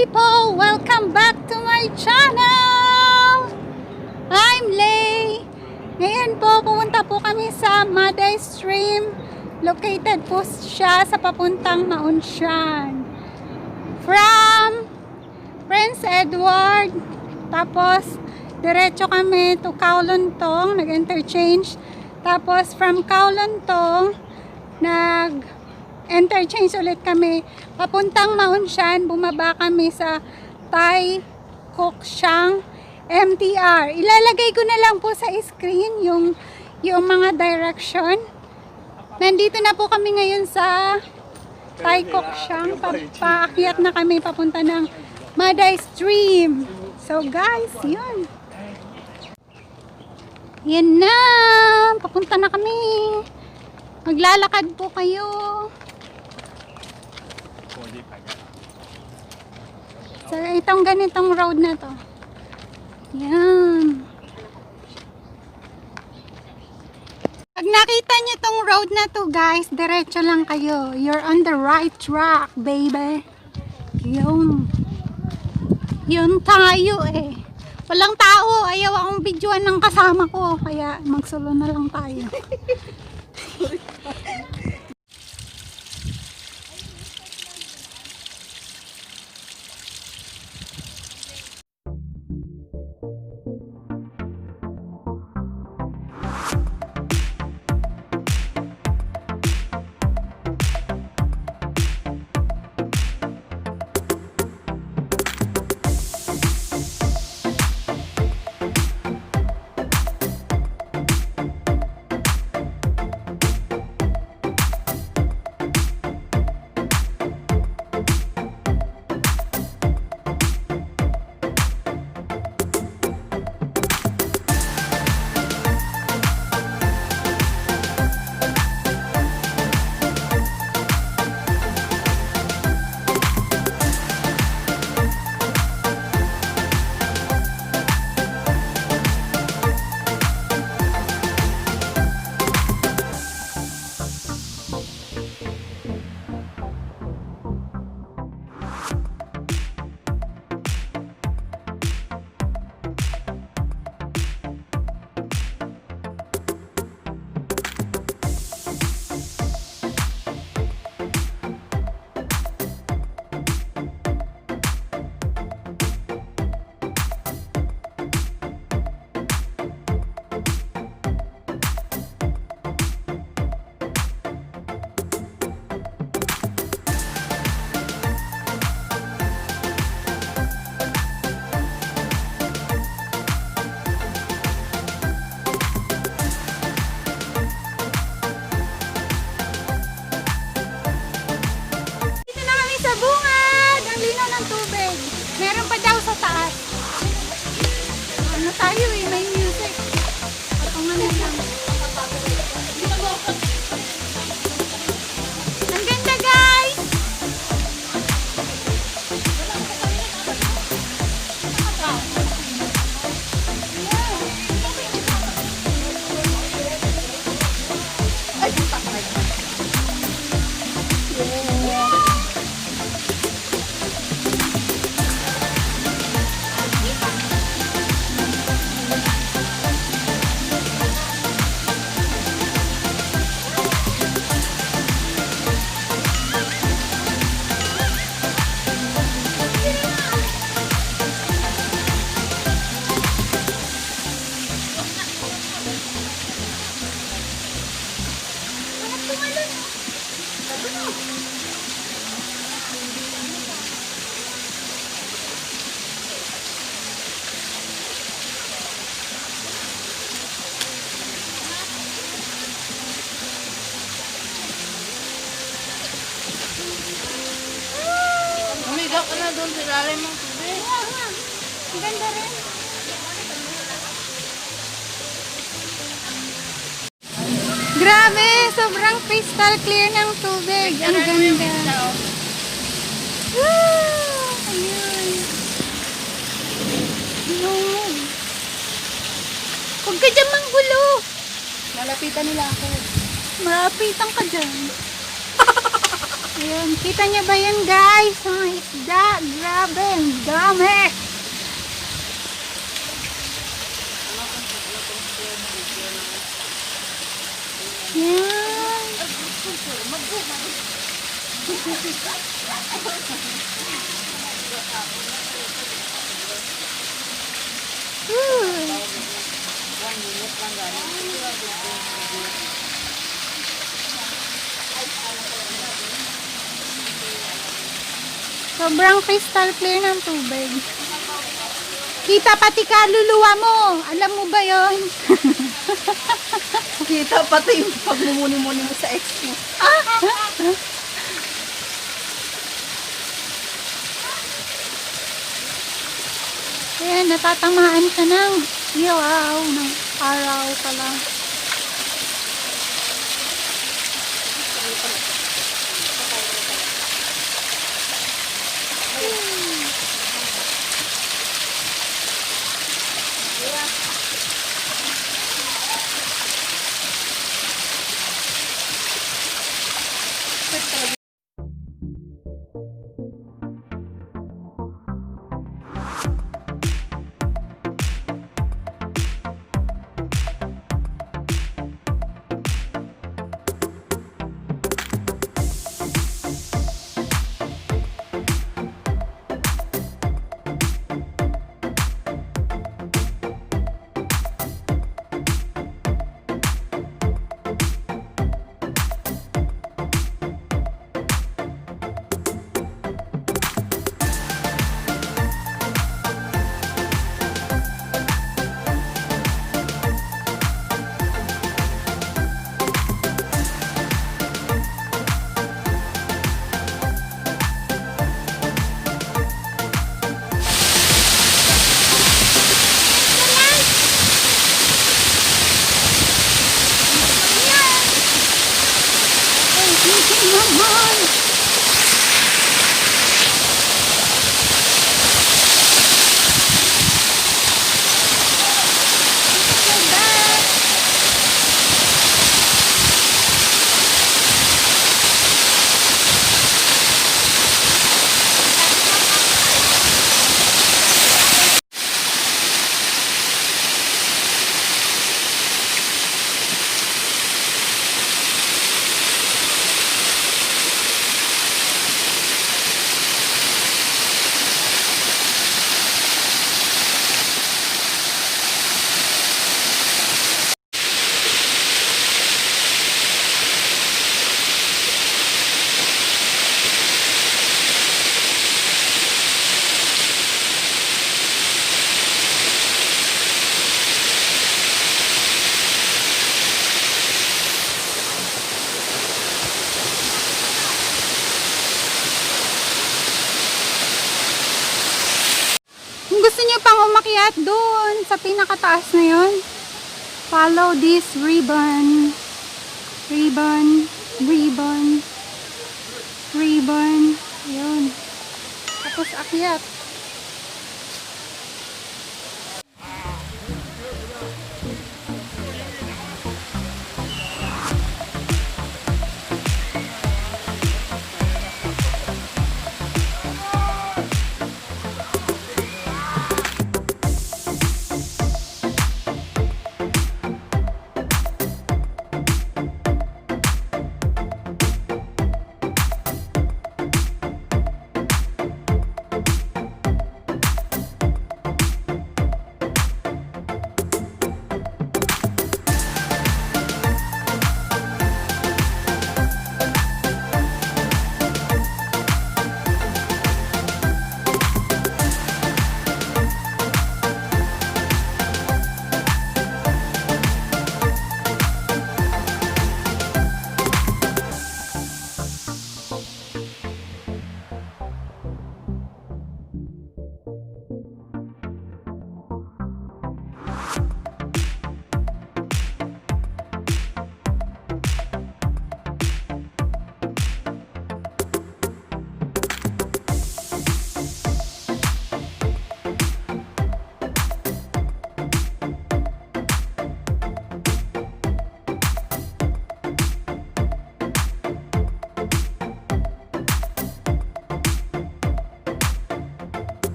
people! Welcome back to my channel! I'm Leigh. Ngayon po, pumunta po kami sa DAI Stream. Located po siya sa papuntang Maunshan. From Prince Edward, tapos diretso kami to Kowloon-tong, nag-interchange. Tapos from Kowloon-tong, nag-interchange ulit kami papuntang Maunshan. Bumaba kami sa TAI SHUI MTR. Ilalagay ko na lang po sa screen yung mga direction. Nandito na po kami ngayon sa TAI SHUI. Paakyat na kami papunta ng DAI Stream. So guys, yun. Yan na. Papunta na kami. Maglalakad po kayo. So itong ganitong road na to. Yan. Pag nakita nyo tong road na to guys, diretso lang kayo. You're on the right track, baby. Yun. Yun tayo eh. Walang tao. Ayaw akong videoan ng kasama ko. Kaya magsolo na lang tayo. Meron pa daw sa taas. Ano tayo eh, may music. Patungan na lang. Ang ganda guys! Umiga ka na doon sa lalim ng tubig. Ang ganda rin. Grabe! Sobrang crystal clear ng tubig. Ang ganda. Woo! Ayun. Ayun. Huwag ka dyan manggulo. Malapitan nila ako. Malapitan ka dyan. Ayun, kita niyo ba yan guys? Mga isda, grabe, ang dami. Yan. Sobrang crystal clear ng tubig. Kita pati kaluluwa mo. Alam mo ba yon? Kita pati yung pagmumuni-muni mo sa ex mo. Ayan, natatamaan ka ng ilaw ng araw pala. Naman. Kung gusto niyo pang umakyat doon sa pinakataas na yon, follow this ribbon. Ribbon. Ribbon. Ribbon. Yun. Tapos akyat.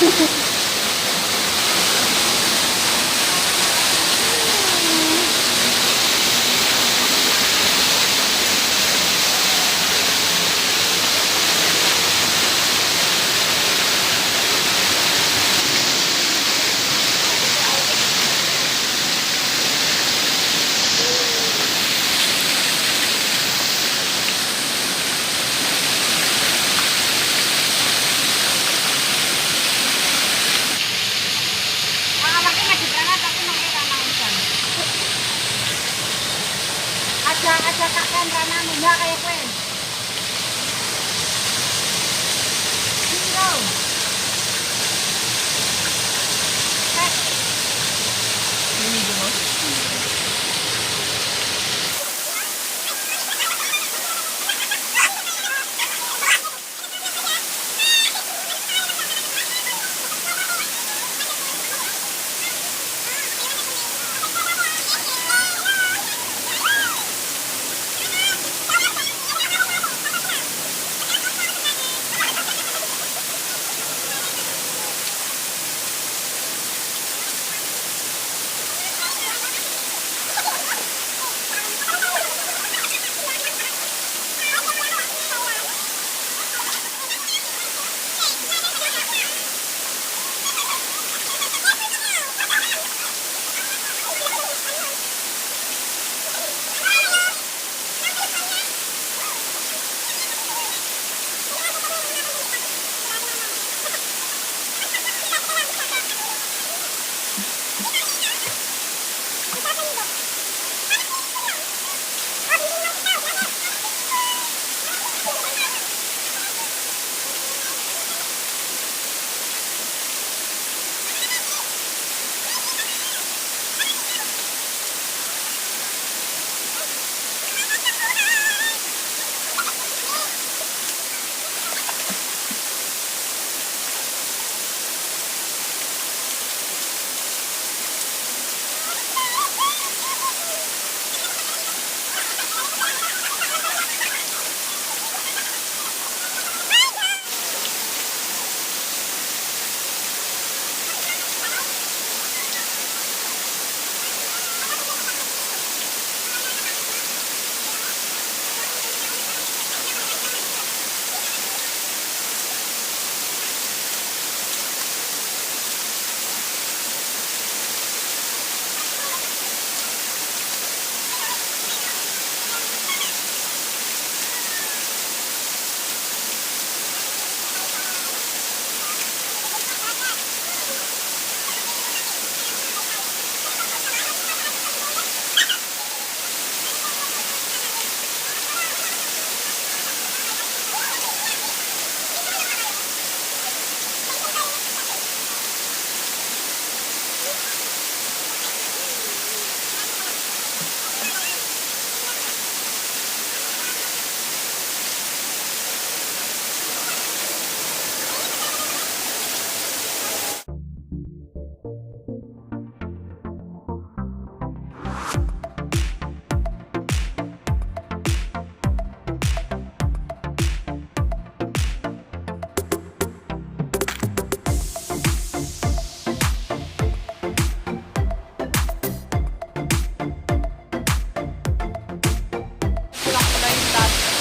At takkan rana muna kayo kwen. Zero.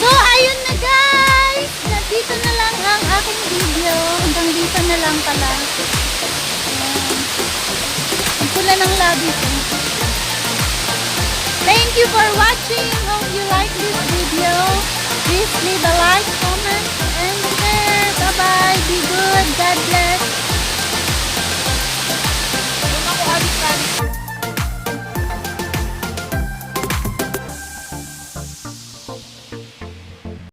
So, ayun na guys! Dito na lang ang aking video. Hanggang dito na lang pala. Ang pula ng labi ko. Thank you for watching. Hope you like this video. Please leave a like, comment, and share. Bye-bye. Be good. God bless.